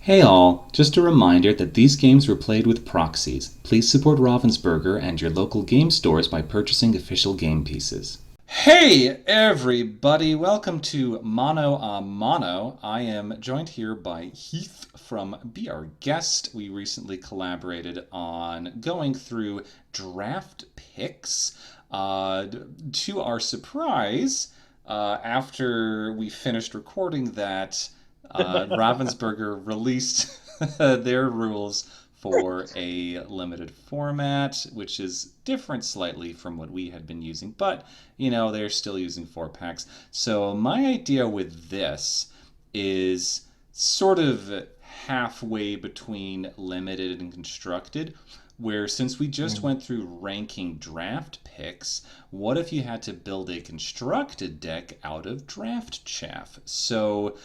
Hey all, just a reminder that these games were played with proxies. Please support Ravensburger and your local game stores by purchasing official game pieces. Hey everybody, welcome to Mono a Mono. I am joined here by Heath from Be Our Guest. We recently collaborated on going through draft picks. To our surprise, after we finished recording that, Ravensburger released their rules for a limited format, which is different slightly from what we had been using, but they're still using 4 packs. So my idea with this is sort of halfway between limited and constructed, where since we just went through ranking draft picks, what if you had to build a constructed deck out of draft chaff? So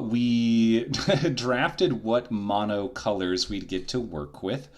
we drafted what mono colors we'd get to work with.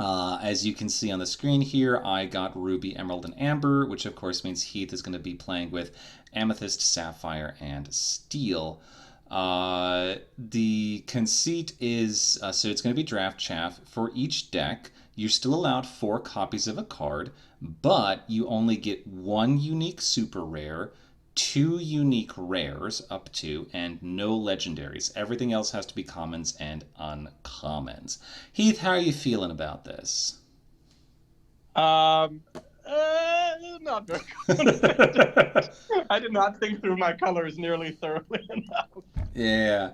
As you can see on the screen here, I got Ruby, Emerald, and Amber, which of course means Heath is going to be playing with Amethyst, Sapphire, and Steel. The conceit is, so it's going to be draft chaff. For each deck, you're still allowed 4 copies of a card, but you only get 1 unique super rare, 2 unique rares up to, and no legendaries. Everything else has to be commons and uncommons. Heath, how are you feeling about this? Not very good. I did not think through my colors nearly thoroughly enough. Yeah.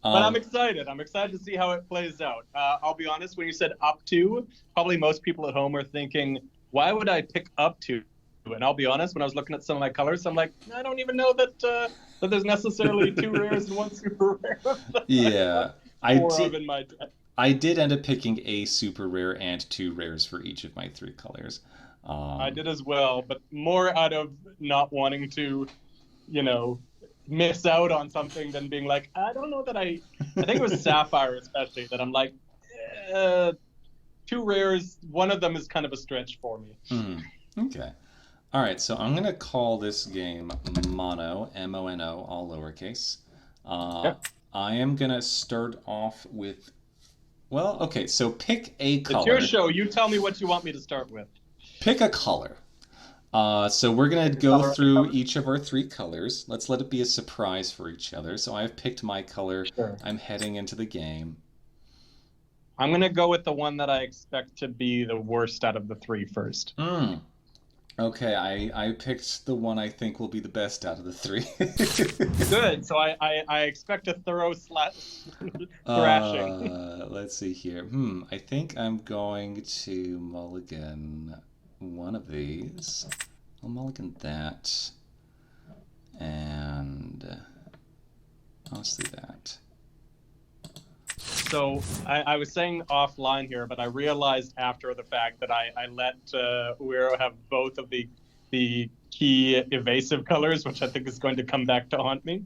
But I'm excited. I'm excited to see how it plays out. I'll be honest, when you said up to, probably most people at home are thinking, why would I pick up to? And I'll be honest, when I was looking at some of my colors, I'm like, I don't even know that there's necessarily 2 rares and 1 super rare. Yeah. I did end up picking a super rare and 2 rares for each of my 3 colors. I did as well, but more out of not wanting to, miss out on something than being like, I don't know that I think it was Sapphire especially, that I'm like, 2 rares, one of them is kind of a stretch for me. Okay. All right, so I'm going to call this game Mono, M-O-N-O, all lowercase. Yep. I am going to start off with, well, okay, so pick a color. It's your show. You tell me what you want me to start with. Pick a color. So we're going to go through each of our 3 colors. Let's let it be a surprise for each other. So I've picked my color. Sure. I'm heading into the game. I'm going to go with the one that I expect to be the worst out of the 3 first. Okay, I picked the one I think will be the best out of the 3. Good. So I expect a thorough thrashing. Let's see here. I think I'm going to mulligan one of these. I'll mulligan that. And I'll see that. So I was saying offline here, but I realized after the fact that I let Uero have both of the key evasive colors, which I think is going to come back to haunt me.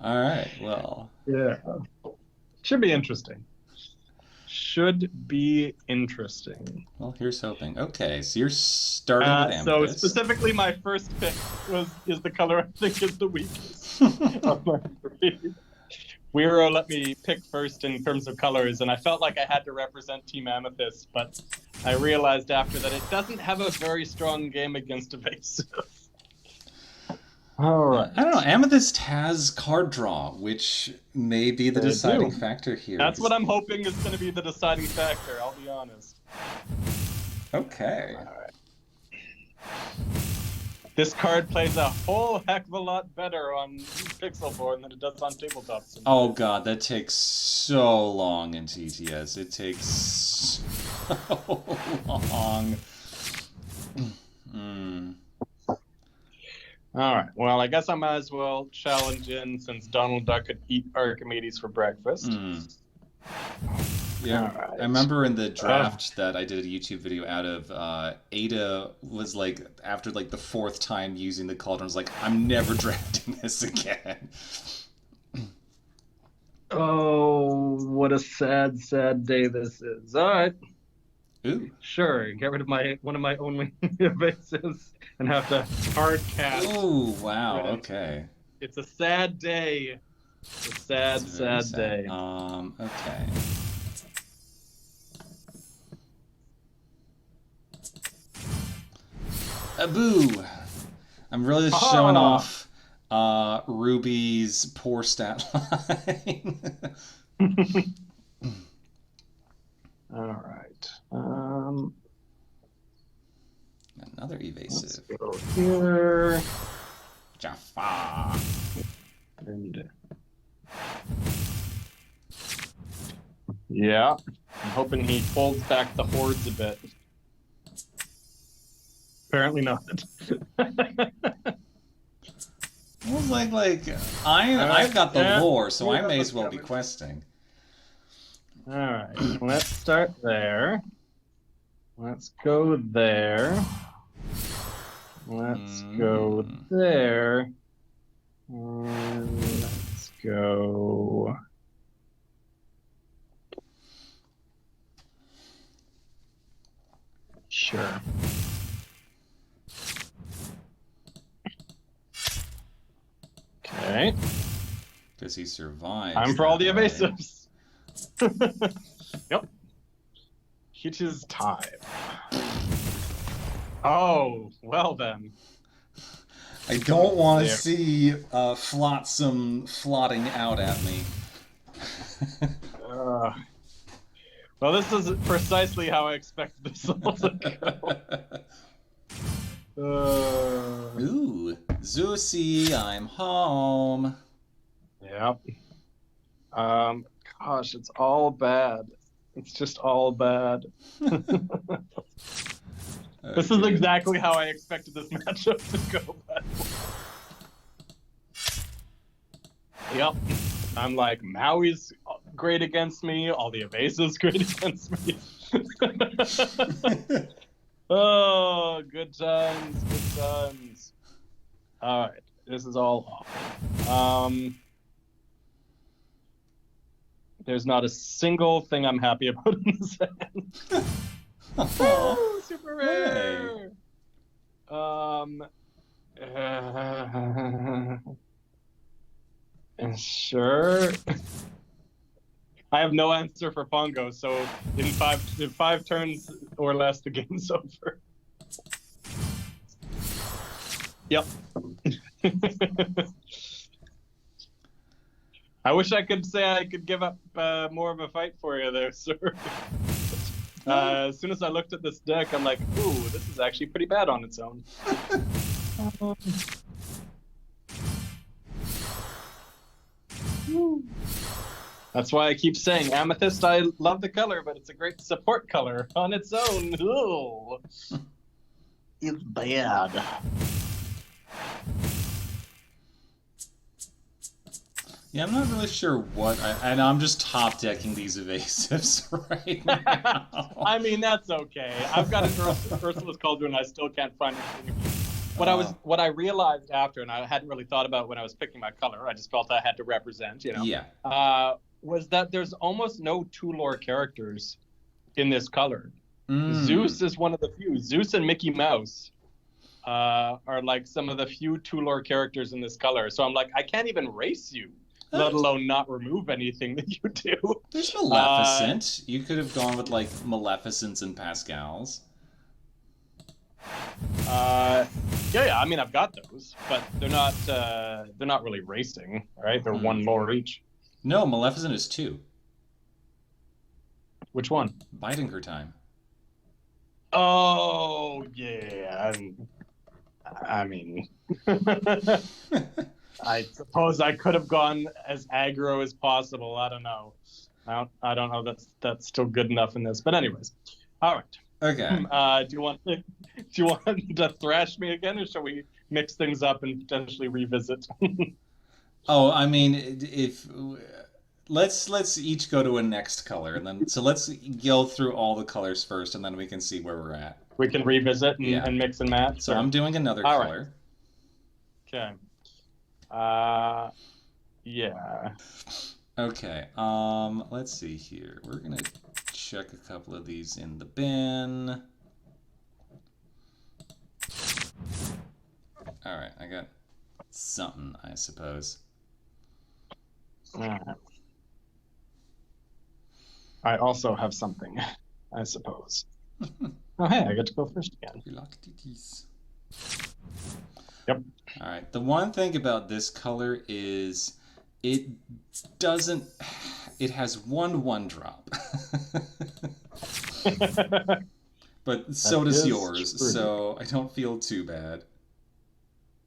All right, well. Yeah. Should be interesting. Well, here's hoping. Okay, so you're starting with Amethyst. So specifically, my first pick is the color I think is the weakest of my 3. Uero let me pick first in terms of colors, and I felt like I had to represent Team Amethyst, but I realized after that it doesn't have a very strong game against evasive. All right. I don't know. Amethyst has card draw, which may be the deciding factor here. That's what I'm hoping is going to be the deciding factor, I'll be honest. Okay. All right. This card plays a whole heck of a lot better on Pixelborn than it does on tabletop. Oh god, that takes so long in TTS. It takes so long. All right. Well, I guess I might as well challenge in since Donald Duck could eat Archimedes for breakfast. Yeah, right. I remember in the draft that I did a YouTube video out of, Ada was like, after like the 4th time using the cauldron, was like, I'm never drafting this again. Oh, what a sad, sad day this is. All right. Ooh. Sure, get rid of one of my only evasives and have to hard cast. Oh, wow, okay. It's a sad day. It's a sad, sad day. Okay. Boo! I'm really showing off Ruby's poor stat line. All right. Another evasive. Let's go here. Jafar. And yeah, I'm hoping he folds back the hordes a bit. Apparently not. Well, I've got the lore, so I may as well be questing. All right, let's start there. Let's go there. Let's go there. Let's go. Sure. Okay. Because he survives. Time for all the evasives. Yep. It is time. Oh, well then. I don't want to see Flotsam flotting out at me. Well, this is precisely how I expected this all to go. Ooh, Zeusy, I'm home. Yep. Gosh, it's all bad. It's just all bad. This is exactly how I expected this matchup to go. Yep. I'm like, Maui's great against me. All the evasives great against me. Oh, good times, good times. All right, this is all awful. There's not a single thing I'm happy about in this hand. Oh, super rare. Sure. I have no answer for Pongo, so in five turns or less, the game's over. Yep. I wish I could say I could give up more of a fight for you there, sir. As soon as I looked at this deck, I'm like, ooh, this is actually pretty bad on its own. That's why I keep saying Amethyst, I love the color, but it's a great support color on its own. Ooh. It's bad. Yeah, I'm not really sure what and I'm just top decking these evasives right now. I mean, that's okay. I've got an Ursula's Cauldron, I still can't find anything. What I realized after, and I hadn't really thought about when I was picking my color, I just felt I had to represent, you know. Yeah. Was that there's almost no two lore characters in this color. Mm. Zeus is one of the few. Zeus and Mickey Mouse are like some of the few two lore characters in this color. So I'm like, I can't even race you, let alone not remove anything that you do. There's Maleficent. You could have gone with like Maleficents and Pascals. Yeah. I mean, I've got those, but they're not really racing, right? They're one lore each. No, Maleficent is 2. Which one? Biding her time. Oh yeah. I mean, I suppose I could have gone as aggro as possible. I don't know. I don't know. That's still good enough in this. But anyways, all right. Okay. Do you want to thrash me again, or shall we mix things up and potentially revisit? Oh, I mean, if let's each go to a next color, and then so let's go through all the colors first, and then we can see where we're at. We can revisit and mix and match. So I'm doing another color. Right. Okay. Yeah. Okay. Let's see here. We're gonna check a couple of these in the bin. All right, I got something, I suppose. I also have something, I suppose. Oh, hey, I get to go first again. Yep. All right. The one thing about this color is it doesn't. It has one drop. But so does yours, true. so I don't feel too bad.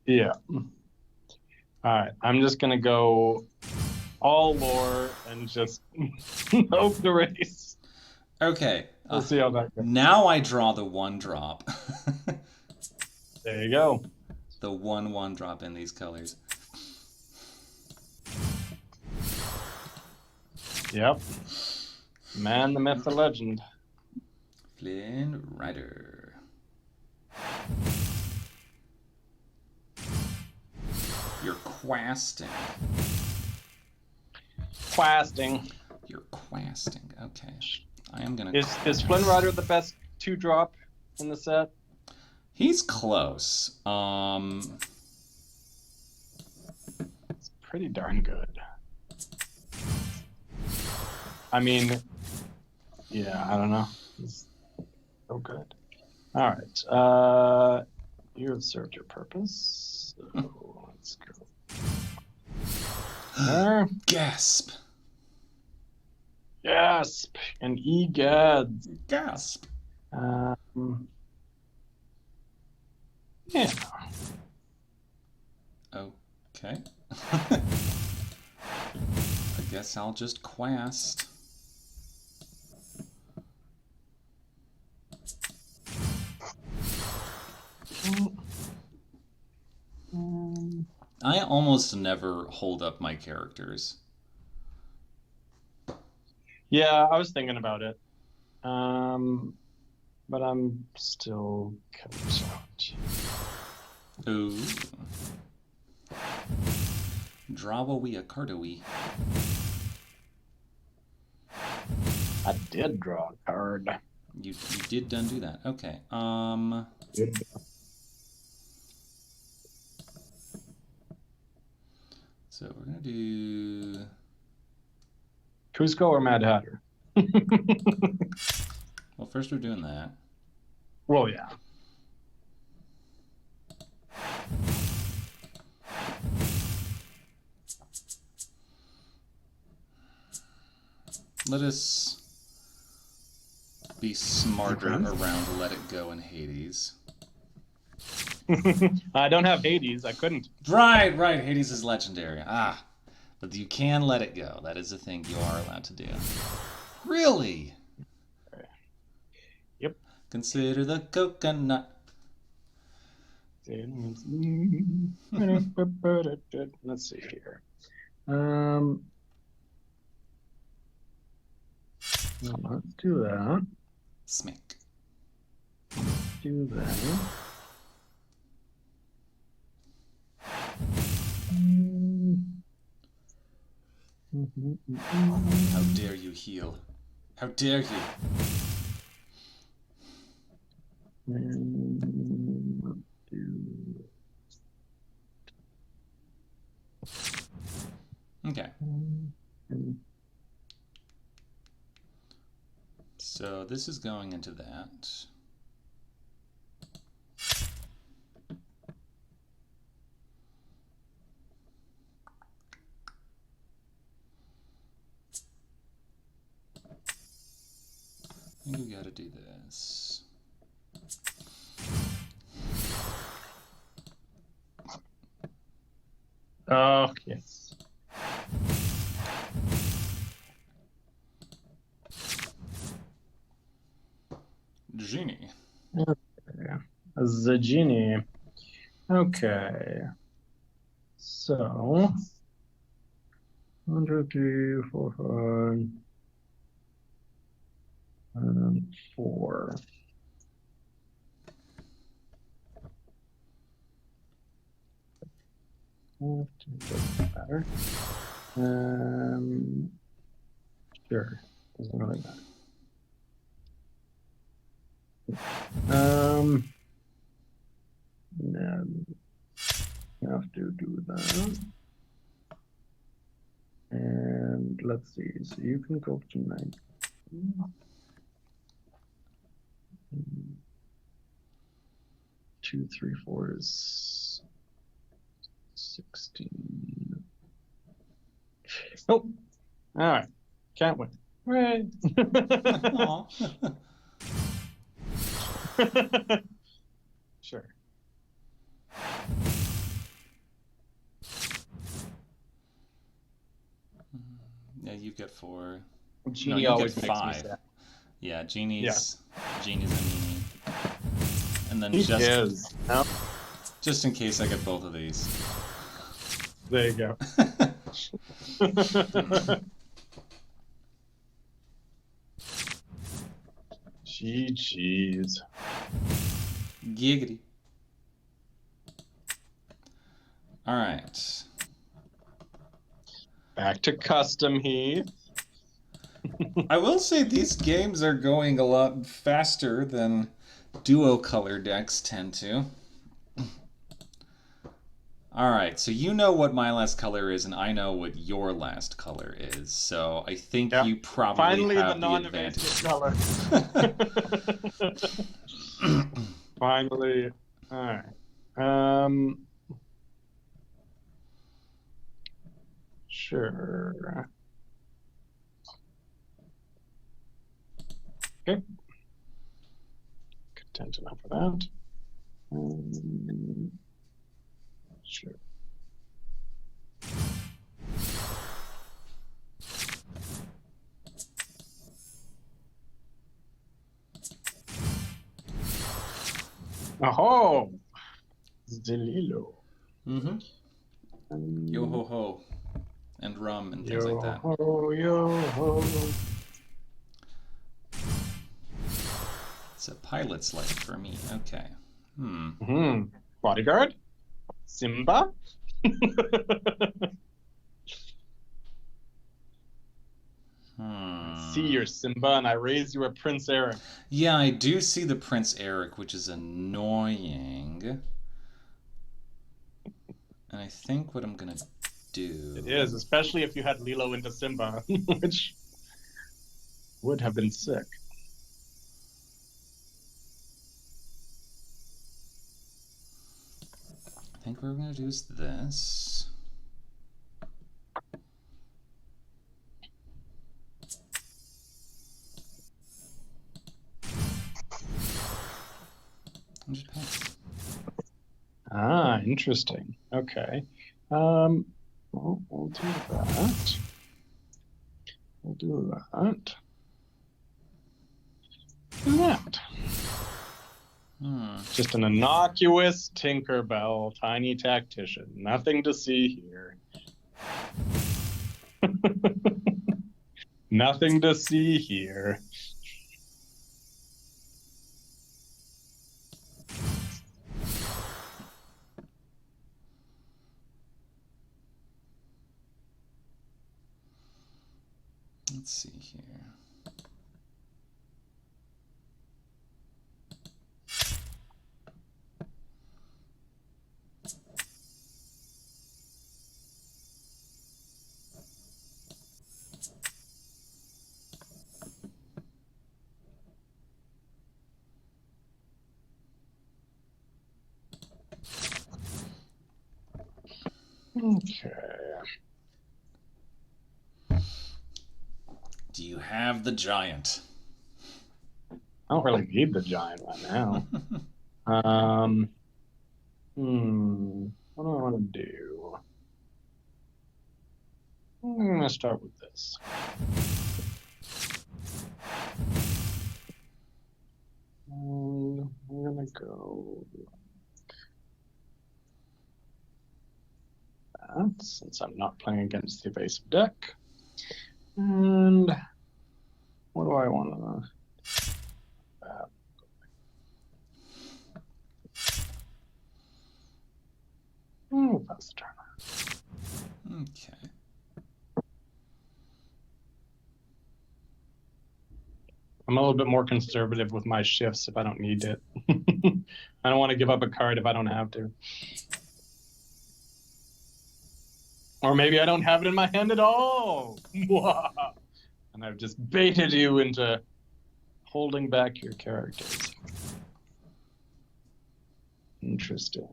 Yeah. All right, I'm just gonna go all lore and just hope the race. Okay. We'll see how that goes. Now I draw the one drop. There you go. The one drop in these colors. Yep. Man, the myth, the legend. Flynn Rider. You're questing. Questing. You're questing. Okay. I am gonna. Is Flynn Rider the best 2-drop in the set? He's close. It's pretty darn good. I mean, yeah, I don't know. It's so good. All right. You have served your purpose. So let's go. Gasp. Gasp. And egads. Gasp. Yeah. Okay. I guess I'll just quest. I almost never hold up my characters. Yeah, I was thinking about it. But I'm still concerned. Ooh. Draw-a-wee a card-a-wee. I did draw a card. You did done do that. Okay. So we're gonna do Cusco or Mad Hatter? well, first we're doing that. Well, yeah. Let us be smarter around Let It Go in Hades. I don't have Hades. I couldn't. Right. Hades is legendary. But you can let it go. That is a thing you are allowed to do. Really? Yep. Consider the coconut. Let's see here. Let's do that. Smack. Do that. How dare you heal? How dare you? Okay. So this is going into that. I think we gotta do this. Oh, yes. Genie. Okay. The genie. Okay. So 1, 2, 3, 4, 5, and 4. Doesn't matter. Sure. Doesn't really matter. No. have to do that. And let's see. So you can go to 9. 2, 3, 4 is 16. Oh, all right. Can't win. Right. Sure. Yeah, you get 4. Genie you always get makes 5. me sad. Yeah, Genie's a meanie. And then He just is. No? just in case I get both of these. There you go. Jeez. Giggity. All right. Back to custom, Heath. I will say these games are going a lot faster than duo color decks tend to. All right, so you know what my last color is, and I know what your last color is. So I think you probably Finally have the advantage. color. Finally. All right. Sure. Okay. Content enough for that. Sure. Oh, Zelilo. Mm-hmm. Yo ho ho, and rum and things like that. Yo ho. It's a pilot's life for me. Okay. Bodyguard? Simba? See your Simba, and I raise you a Prince Eric. Yeah, I do see the Prince Eric, which is annoying. And I think what I'm gonna do... It is, especially if you had Lilo into Simba, which would have been sick. I think what we're gonna do is this. And just pass. Ah, interesting. Okay. Well, we'll do that. We'll do that. Do that. Just an innocuous Tinkerbell, tiny tactician. Nothing to see here. Nothing to see here. Let's see here. Okay. Do you have the giant? I don't really need the giant right now. What do I want to do? I'm going to start with this. I'm going to go like that, since I'm not playing against the evasive deck. And what do I want to... Pass the turn. Okay. I'm a little bit more conservative with my shifts if I don't need it. I don't want to give up a card if I don't have to. Or maybe I don't have it in my hand at all. And I've just baited you into holding back your characters. Interesting.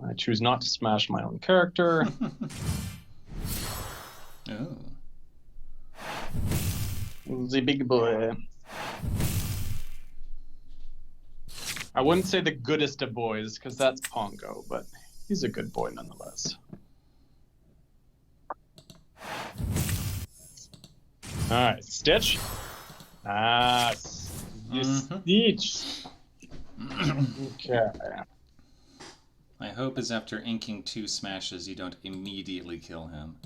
I choose not to smash my own character. Oh. The big boy. I wouldn't say the goodest of boys, because that's Pongo, but he's a good boy nonetheless. Alright, Stitch. Ah, you Stitch. Okay. My hope is after inking 2 smashes, you don't immediately kill him.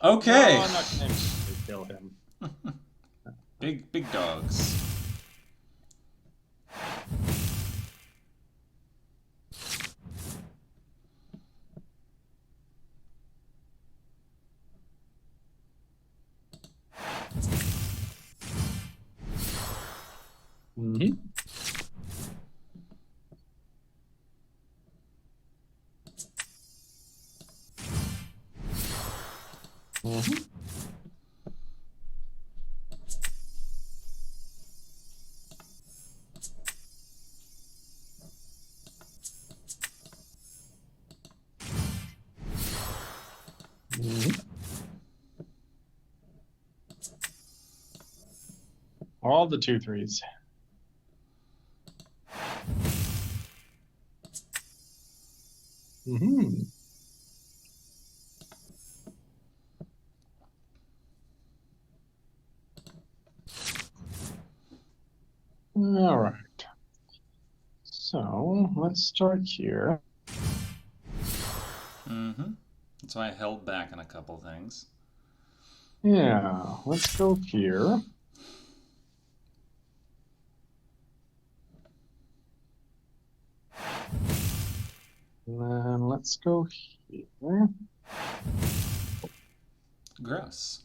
Okay. No, I'm not going to kill him. Big dogs. Mm-hmm. Mm-hmm. Mm-hmm. All the 2-3s. Mm-hmm. All right. So let's start here. Mm-hmm. That's why I held back on a couple things. Yeah, let's go here. And then let's go here. Gross.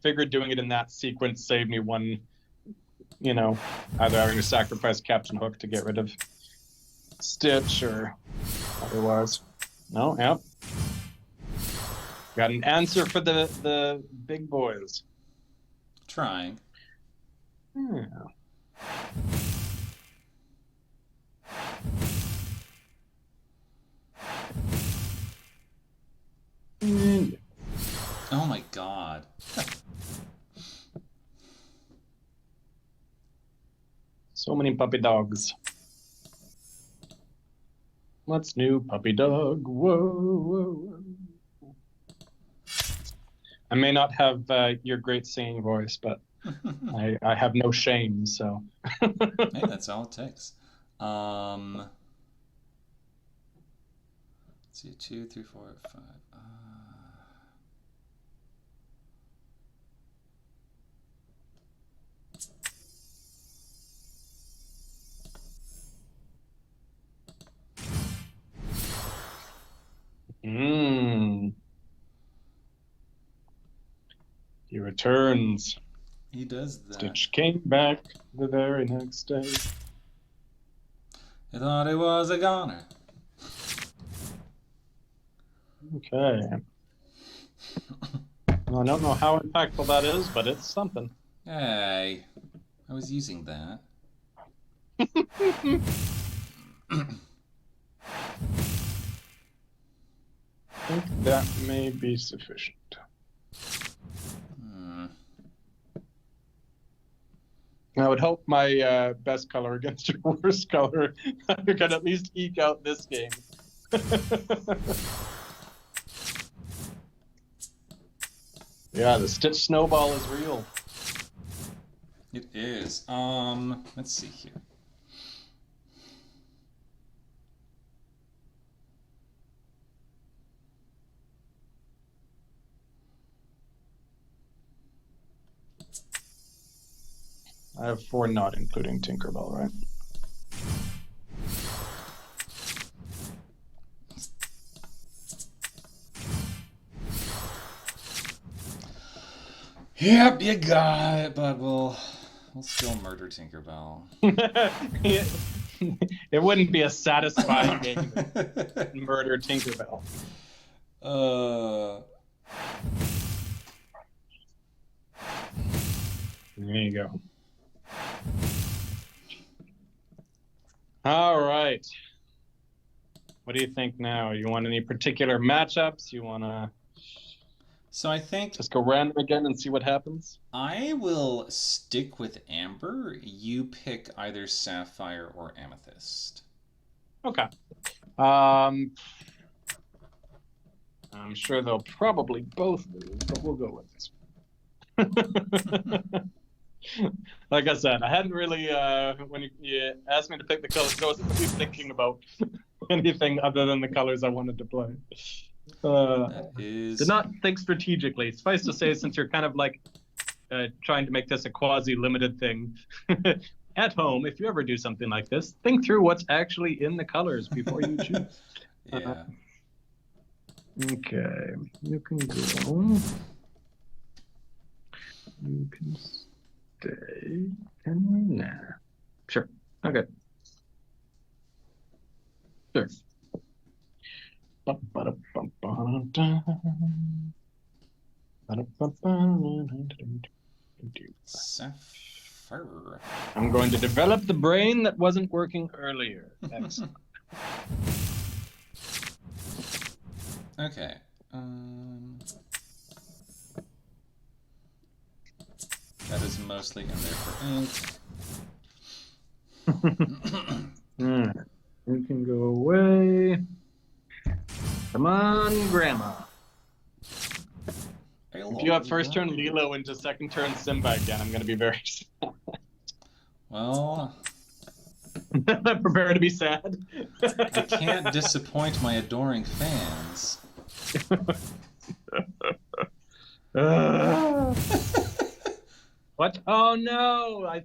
Figured doing it in that sequence saved me one, either having to sacrifice Captain Hook to get rid of Stitch or otherwise. No, yep. Got an answer for the big boys. Trying. Yeah. And Oh my god. so many puppy dogs. What's new, puppy dog? Whoa, whoa, whoa. I may not have your great singing voice, but I have no shame, so. Hey, that's all it takes. Let's see, 2, 3, 4, 5. He returns. He does that. Stitch came back the very next day. I thought it was a goner. Okay. Well, I don't know how impactful that is, but it's something. Hey, I was using that. I think that may be sufficient. I would hope my best color against your worst color can at least eke out this game. Yeah, the Stitch snowball is real. It is. Let's see here. I have 4 not including Tinkerbell, right? Yep, you got it, but we'll still murder Tinkerbell. It wouldn't be a satisfying game to murder Tinkerbell. There you go. All right. What do you think now? You want any particular matchups? You want to So I think just go random again and see what happens? I will stick with Amber. You pick either Sapphire or Amethyst. Okay. I'm sure they'll probably both lose, but we'll go with this one. Like I said, I hadn't really, when you asked me to pick the colors, I wasn't really thinking about anything other than the colors I wanted to play. Did not think strategically. Suffice to say, since you're kind of like trying to make this a quasi-limited thing, at home, if you ever do something like this, think through what's actually in the colors before you choose. Yeah. Okay, you can go. You can stay. And nah. Sure. Okay. Sure. Sapphire. I'm going to develop the brain that wasn't working earlier. Excellent. Okay. That is mostly in there for ink. You can go away. Come on, Grandma. If you have first turn Lilo into second turn Simba again, I'm going to be very sad. Well, prepare to be sad. I can't disappoint my adoring fans. What? Oh no! I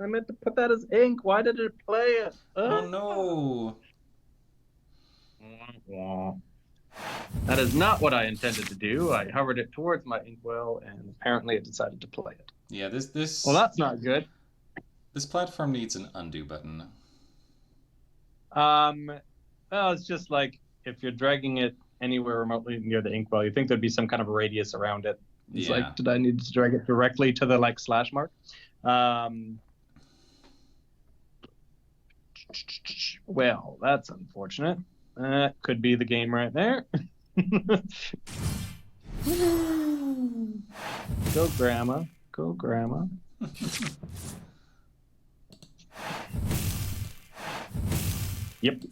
meant to put that as ink. Why did it play it? Oh no! That is not what I intended to do. I hovered it towards my inkwell, and apparently it decided to play it. Yeah, this. Well, that's not good. This platform needs an undo button. Well, it's just like if you're dragging it anywhere remotely near the inkwell, you think there'd be some kind of radius around it. It's like, did I need to drag it directly to the like slash mark? Well, that's unfortunate. That could be the game right there. Go, Grandma. Go, Grandma. Yep.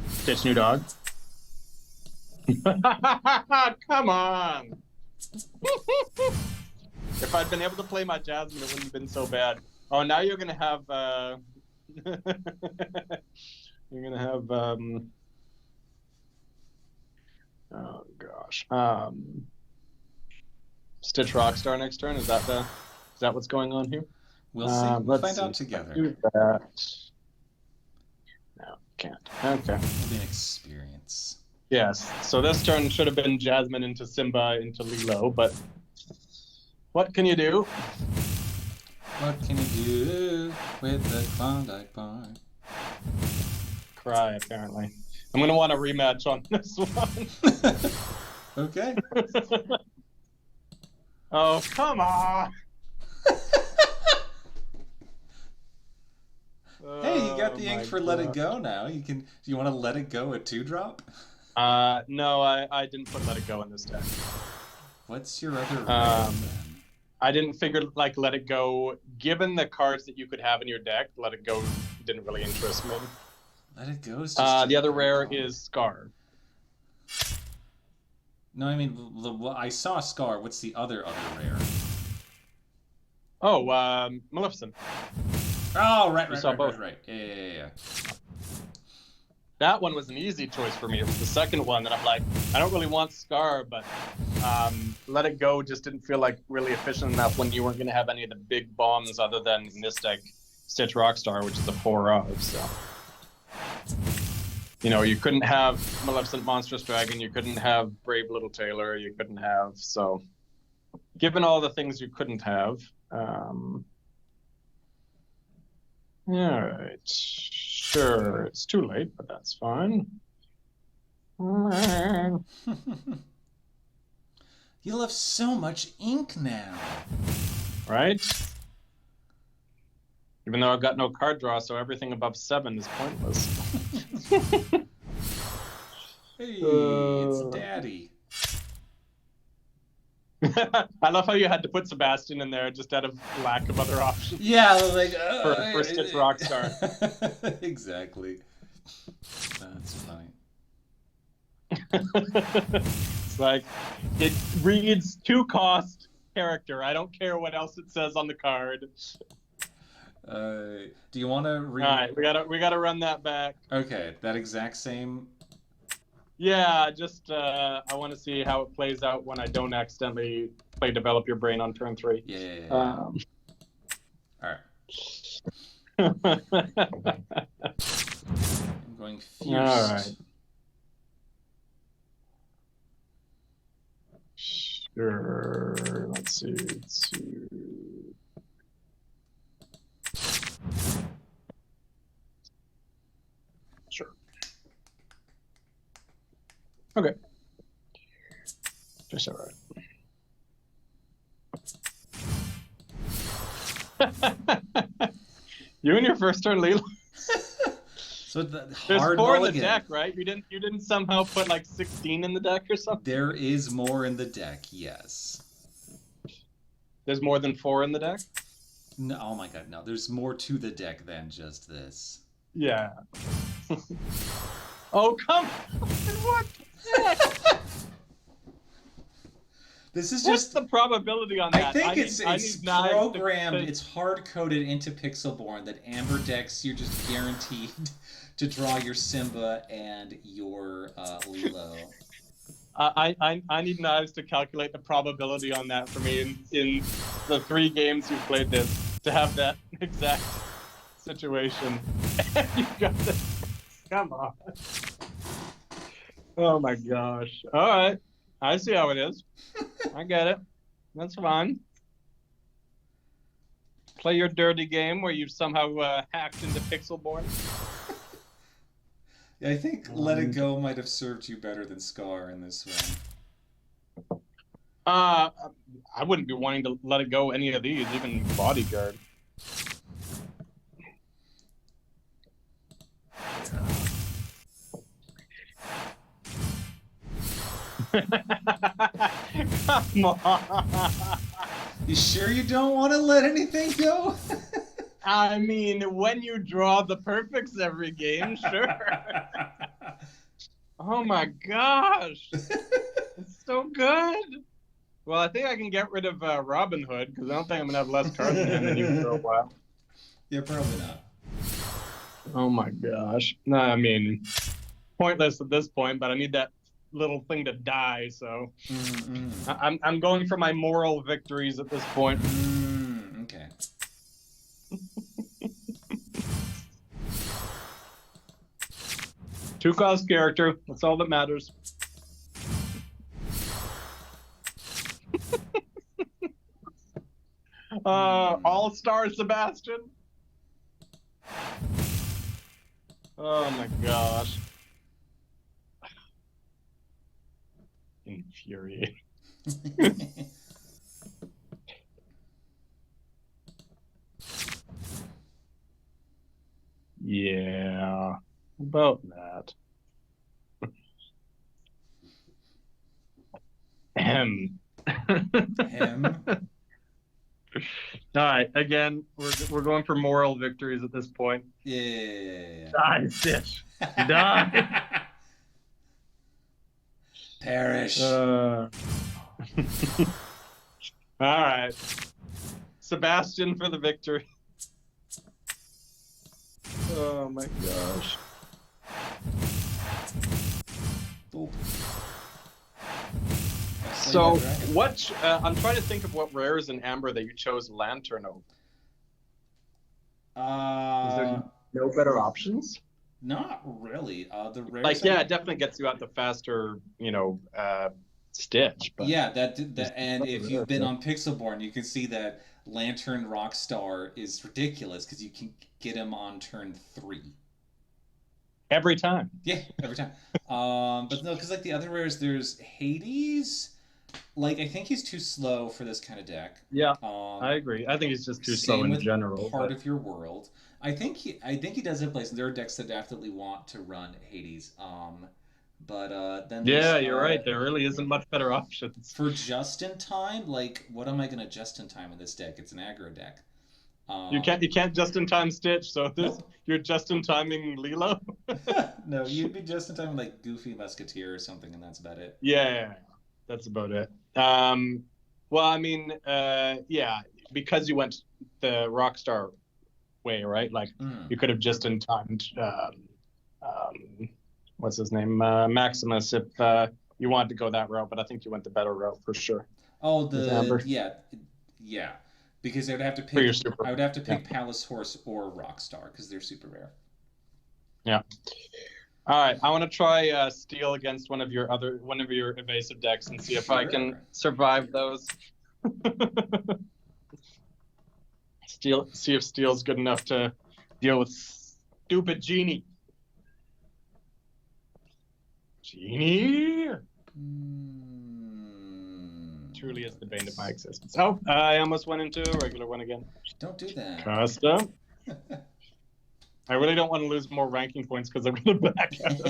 Stitch new dog. Come on. If I'd been able to play my Jasmine, it wouldn't have been so bad. Oh, now you're gonna have you're gonna have oh gosh. Stitch Rockstar next turn. Is that what's going on here? We'll see. We'll find out together. Do that. No, can't. Okay. It'll be an experience. Yes. So this turn should have been Jasmine into Simba into Lilo, but what can you do? What can you do with the Klondike bar? Cry, apparently. I'm gonna want a rematch on this one. Okay. Oh, come on! Hey, you got the ink for Let It Go now. Do you want to Let It Go a 2-drop? No, I didn't put Let It Go in this deck. What's your other rare, then? I didn't figure like Let It Go. Given the cards that you could have in your deck, Let It Go didn't really interest me. Let It Go is just the other rare is Scar. No, I mean I saw Scar. What's the other rare? Oh, Maleficent. Oh, right. Yeah. That one was an easy choice for me. It was the second one that I'm like, I don't really want Scar, but Let It Go just didn't feel like really efficient enough when you weren't going to have any of the big bombs other than in this deck, Stitch Rockstar, which is a 4 of. So You know, you couldn't have Maleficent Monstrous Dragon, you couldn't have Brave Little Tailor, you couldn't have, so given all the things you couldn't have, all right, sure, it's too late, but that's fine. You'll have so much ink now. Right? Even though I've got no card draw, so everything above 7 is pointless. Hey, it's Daddy. I love how you had to put Sebastian in there just out of lack of other options. Yeah, like for Stitch Rockstar. Exactly. That's funny. It's like it reads 2-cost character. I don't care what else it says on the card. Do you want to read? All right, we gotta run that back. Okay, that exact same. Yeah, just I want to see how it plays out when I don't accidentally play Develop Your Brain on turn 3. Yeah. All right. I'm going fierce. All right. Sure. Let's see. Sure. Okay. Just all right. You and your first turn, Leela. So There's hard 4 in mulligan. the deck, right? You didn't somehow put like 16 in the deck or something? There is more in the deck, yes. There's more than 4 in the deck? No, oh my god, no. There's more to the deck than just this. Yeah. Oh, come on! What the heck? This is What's just the probability on that? I think it's need knives programmed, to... it's hard-coded into Pixelborn that Amber decks, you're just guaranteed to draw your Simba and your Lilo. I need knives to calculate the probability on that for me in the 3 games you've played this to have that exact situation. You got this. Come on. Oh my gosh. All right. I see how it is. I get it. That's fine. Play your dirty game where you've somehow hacked into Pixelborn. Yeah, I think Let It Go might have served you better than Scar in this one. I wouldn't be wanting to let it go any of these, even Bodyguard. Come on. You sure you don't want to let anything go? I mean, when you draw the perfects every game, sure. Oh my gosh. It's so good. Well, I think I can get rid of Robin Hood, because I don't think I'm going to have less cards in hand than you for a while. Yeah, probably not. Oh my gosh. No, I mean, pointless at this point, but I need that little thing to die, so I'm going for my moral victories at this point. Okay. Two-cost character, that's all that matters. All-Star Sebastian. Oh my gosh. Infuriating. Yeah, about that. Him. All right, again, we're going for moral victories at this point. Yeah. Die, Stitch. Die. Perish. All right. Sebastian for the victory. Oh my gosh. Oh. So, what? I'm trying to think of what rares in Amber that you chose Lantern over. Is there no better options? Not really. The rares Like, yeah, it definitely gets you out the faster, Stitch. But yeah, that and if you've been on Pixelborn, you can see that Lantern Rockstar is ridiculous because you can get him on turn 3. every time. Yeah, every time. But no, because like the other rares, there's Hades. Like I think he's too slow for this kind of deck. Yeah, I Um, agree. I think he's just too slow Same in with general. Part But of Your World. I think he does have place. There are decks that definitely want to run Hades. But then there's yeah, you're right. There really isn't much better options. for just in time. Like, what am I gonna just in time in this deck? It's an aggro deck. You can't just in time Stitch. So this Nope. you're just in timing Lilo. No, you'd be just in time with like Goofy Musketeer or something, and that's about it. Yeah, that's about it. Well, I mean, yeah, because you went the Rockstar way, right? Like Mm. you could have just in timed, what's his name, Maximus, if you wanted to go that route. But I think you went the better route for sure Oh, with Amber yeah, because I would have to for your pick. super. I would have to Yeah, pick Palace Horse or Rockstar because they're super rare. yeah. All right, I want to try Steel against one of your evasive decks and see if I can Sure. survive those. See if Steel's good enough to deal with stupid Genie. Genie truly is the bane of my existence. Oh, I almost went into a regular one again. Don't do that. Custom. I really don't want to lose more ranking points because I'm going to back out.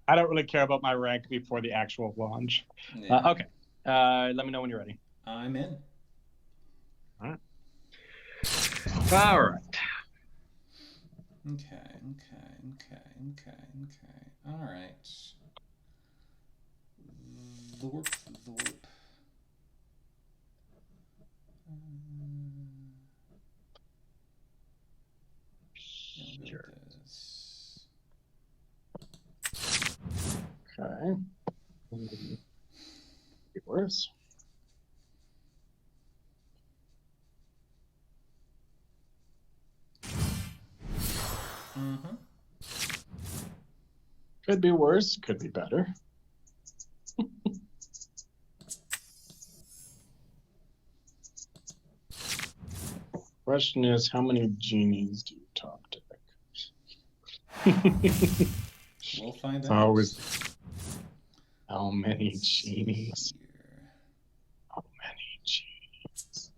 I don't really care about my rank before the actual launch. Yeah. Okay. Let me know when you're ready. I'm in. All right. All right. Okay. All right. Thorp. Sure. Okay. Worse. Mm-hmm. Could be worse. Could be better. Question is, how many genies do you top deck? We'll find out. Always. How many genies? How many genies?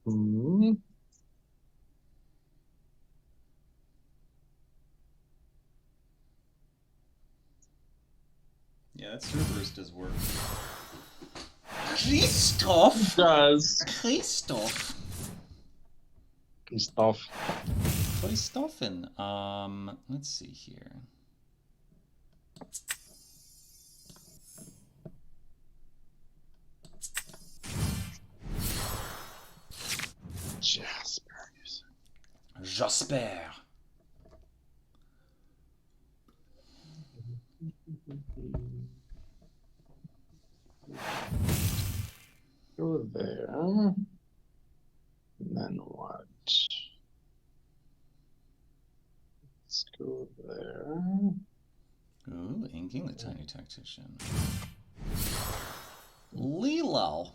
Hmm. Yeah, that Cerberus does work. Christoph! Does. Christoph! Christophin. Let's see here. Jasper. Jasper. Go there. And then what? Let's go there. Ooh, inking the tiny tactician. Lilo.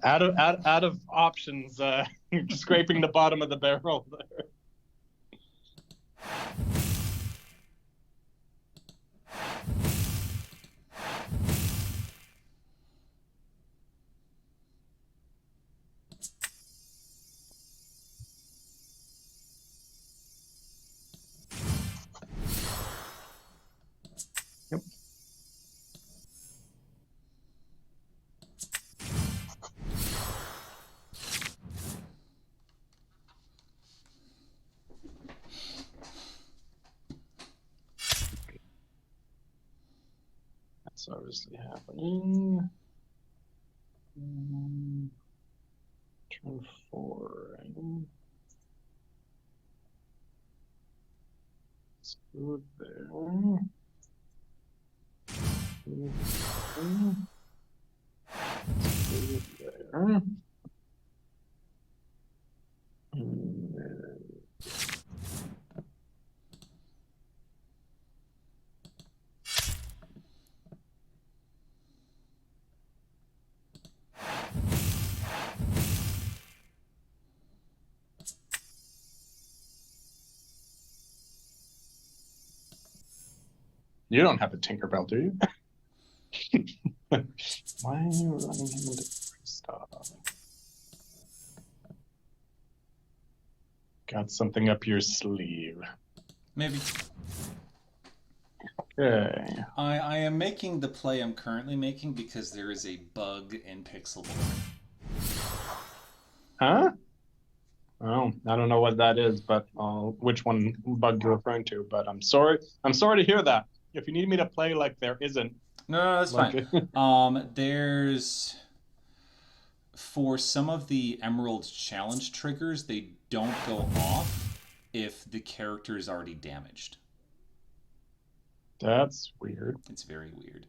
out of options, scraping the bottom of the barrel there. Yep. That's obviously happening. Turn 4. Let's go there. You don't have a Tinkerbell, do you? Why are you running him into stuff? Got something up your sleeve. Maybe. Okay. I am making the play I'm currently making because there is a bug in Pixelborn. Huh? Oh, I don't know what that is, but which one bug you're referring to. But I'm sorry. I'm sorry to hear that. If you need me to play like there isn't. No, that's like, fine. There's for some of the Emerald challenge triggers, they don't go off if the character is already damaged. That's weird. It's very weird.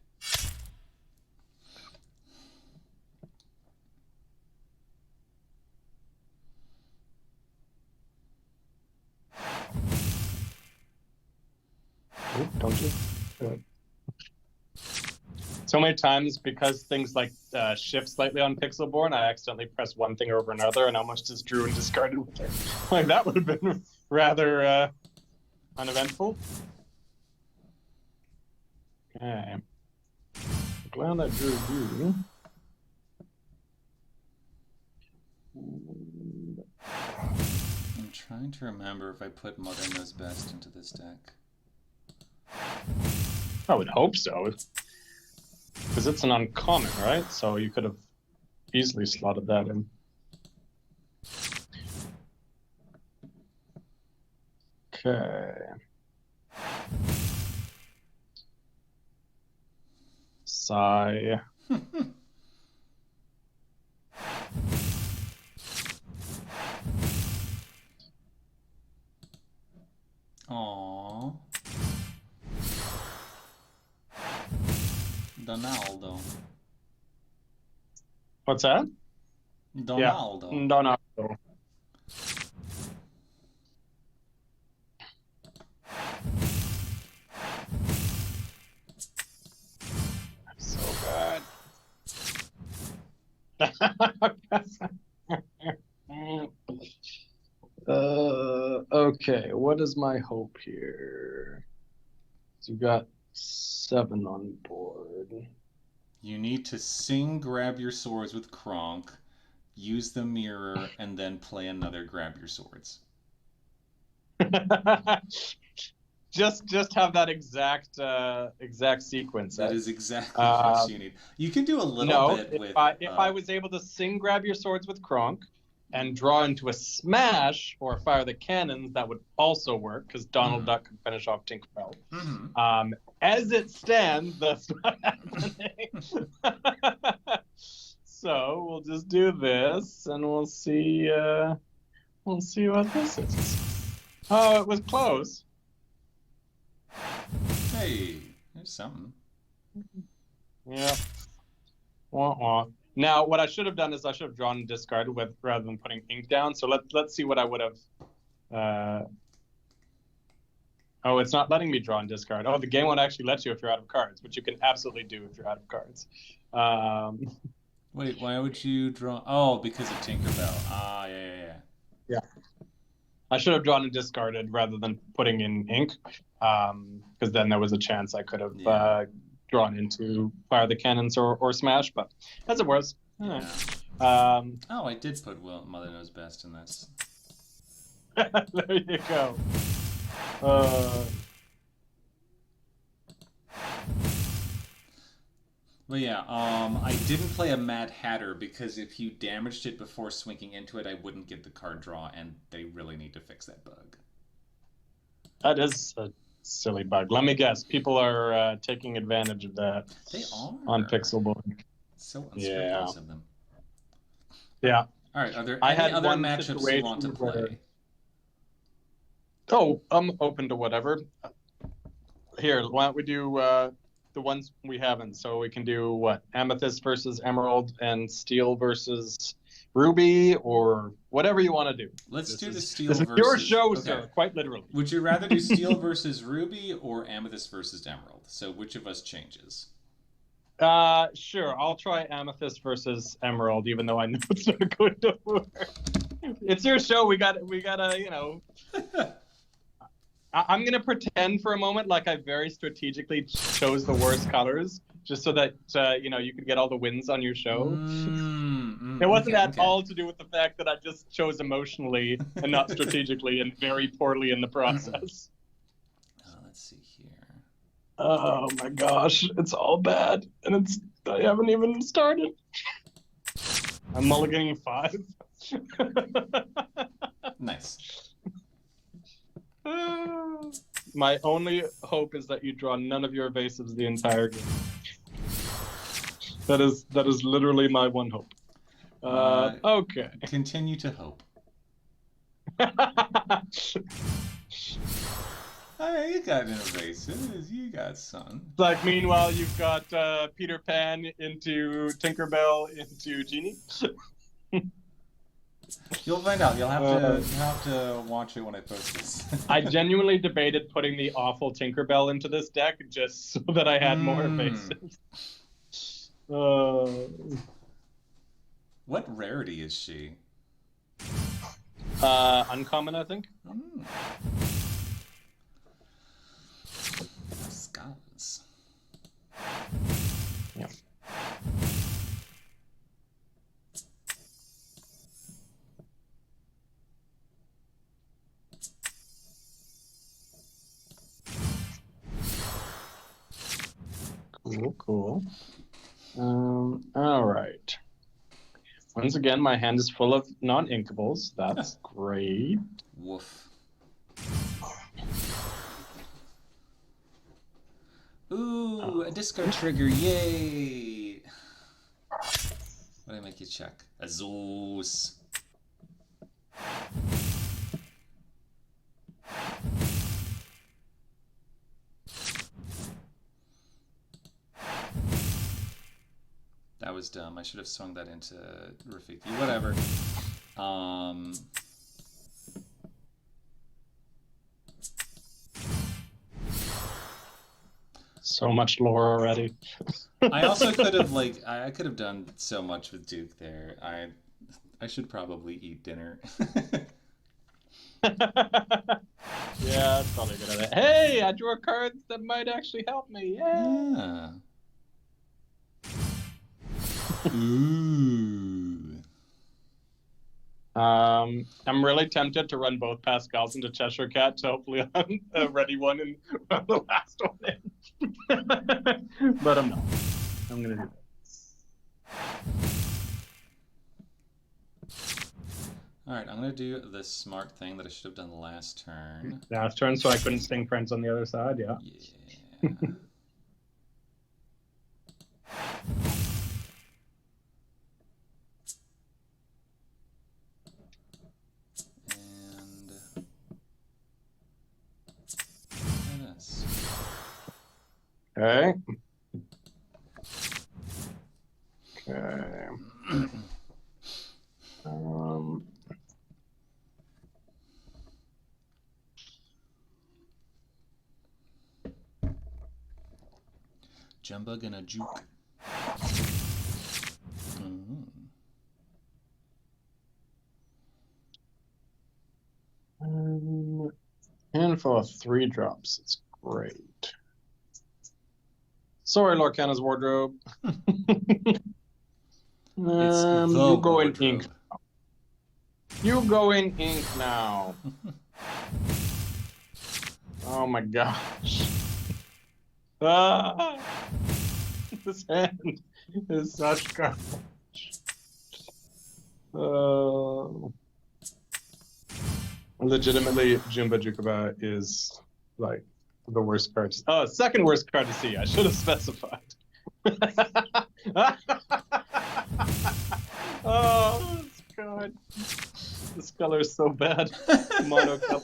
Oh, don't you? So many times because things like shift slightly on Pixelborn, I accidentally pressed one thing over another and almost just drew and discarded with it. Like that would have been rather uneventful. Okay. Glad I drew you. I'm trying to remember if I put Mother Knows Best into this deck. I would hope so. Because it's an uncommon, right? So you could have easily slotted that in. Okay. Sigh. Aww. Donaldo. What's that? Donaldo. Yeah, Donaldo. So bad. Okay, what is my hope here? So you got 7 on board. You need to sing Grab Your Swords with Kronk, use the mirror, and then play another Grab Your Swords. just have that exact sequence. That is exactly what you need. You can do a little bit with... if I was able to sing Grab Your Swords with Kronk and draw into a smash or fire the cannons, that would also work because Donald Duck could finish off Tinkerbell. Mm-hmm. As it stands, that's not happening. So we'll just do this, and we'll see. We'll see what this is. Oh, it was close. Hey, there's something. Yeah. Wah-wah. Now, what I should have done is I should have drawn and discarded with rather than putting ink down. So let's see what I would have. Oh, it's not letting me draw and discard. Oh, the game won't actually let you if you're out of cards, which you can absolutely do if you're out of cards. Wait, why would you draw? Oh, because of Tinkerbell. Ah, yeah. I should have drawn and discarded rather than putting in ink, because then there was a chance I could have drawn into Fire the Cannons or Smash, but as it was. Yeah. Oh, I did put Mother Knows Best in this. There you go. But yeah, I didn't play a Mad Hatter because if you damaged it before swinging into it, I wouldn't get the card draw, and they really need to fix that bug. That is a silly bug. Let me guess. People are taking advantage of that. They are. On Pixelborn. So unscrupulous of them. Yeah. All right, are there any other matchups you want to play? Oh, I'm open to whatever. Here, why don't we do the ones we haven't? So we can do what? Amethyst versus Emerald and Steel versus ruby or whatever you want to do. Let's do the steel this versus... This is your show, okay. sir, quite literally. Would you rather do steel versus ruby or amethyst versus emerald? So which of us changes? Sure. I'll try amethyst versus emerald, even though I know it's not going to work. It's your show. We gotta, I'm gonna pretend for a moment like I very strategically chose the worst colors, just so that you could get all the wins on your show. It wasn't at all to do with the fact that I just chose emotionally and not strategically, and very poorly in the process. Let's see here. Oh my gosh, it's all bad, and I haven't even started. I'm mulliganing 5. Nice. My only hope is that you draw none of your evasives the entire game. That is literally my one hope. Okay. Continue to hope. Hey, you got an evasive. You got some. Like, meanwhile, you've got Peter Pan into Tinkerbell into Genie. You'll find out. You'll have to watch it when I post this. I genuinely debated putting the awful Tinkerbell into this deck just so that I had more evasives. What rarity is she? Uncommon, I think. Scars. Yeah. Cool. All right. Once again, my hand is full of non-inkables. That's great. Woof. Ooh, a discard trigger, yay! What did I make you check? Azus. That was dumb. I should have swung that into Rafiki. Whatever. So much lore already. I also could have I could have done so much with Duke there. I should probably eat dinner. Yeah, that's probably a good idea. Hey, I drew a card that might actually help me. Yeah. Ooh. I'm really tempted to run both Pascals into Cheshire Cat to hopefully I'm a ready one and run the last one in. But I'm not. I'm gonna do that. Alright, I'm gonna do the smart thing that I should have done last turn. Last turn, so I couldn't sting friends on the other side, yeah. Yeah. Okay. Okay. Jumba gonna juke. Handful of 3-drops. It's great. Sorry, Lorcana's wardrobe. You go in ink. You go in ink now. Oh my gosh. Ah, this hand is such garbage. Legitimately, Jumba Jukuba is like the worst card. Second worst card to see. I should have specified. Oh, God. This color is so bad. Monocolor.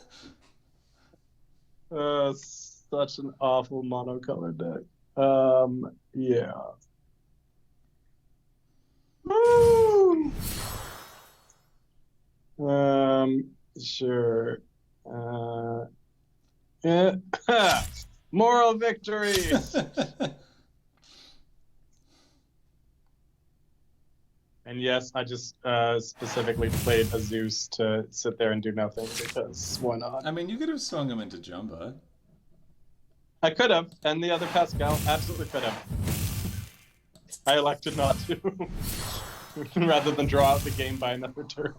Such an awful monocolor deck. Yeah. Woo! Sure. Yeah. Moral victories. And yes, I just specifically played a Zeus to sit there and do nothing because why not? I mean, you could have swung him into Jumba. I could have, and the other Pascal absolutely could have. I elected not to, rather than draw out the game by another turn.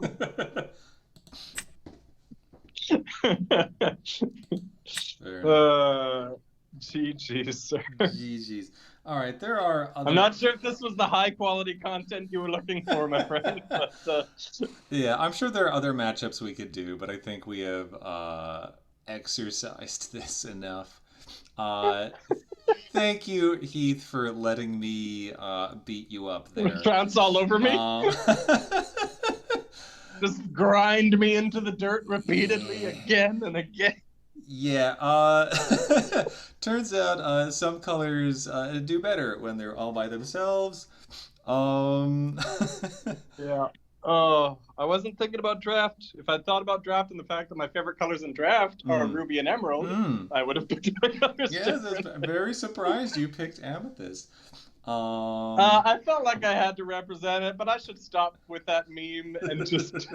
GG's, sir. GG's. All right, there are other... I'm not sure if this was the high quality content you were looking for, my friend. But yeah, I'm sure there are other matchups we could do, but I think we have exercised this enough. Thank you, Heath, for letting me beat you up there. Bounce all over me. Just grind me into the dirt repeatedly again and again. Yeah, turns out some colors do better when they're all by themselves. Yeah. Oh, I wasn't thinking about draft. If I'd thought about draft and the fact that my favorite colors in draft are ruby and emerald, I would have picked my colors. Yeah, I'm very surprised you picked Amethyst. I felt like I had to represent it, but I should stop with that meme and just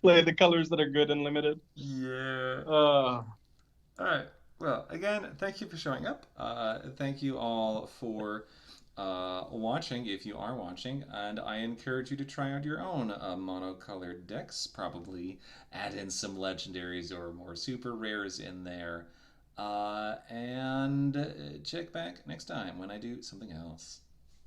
play the colors that are good and limited. Yeah. All right. Well, again, thank you for showing up. Thank you all for watching, if you are watching, and I encourage you to try out your own monocolored decks. Probably add in some legendaries or more super rares in there. And check back next time when I do something else.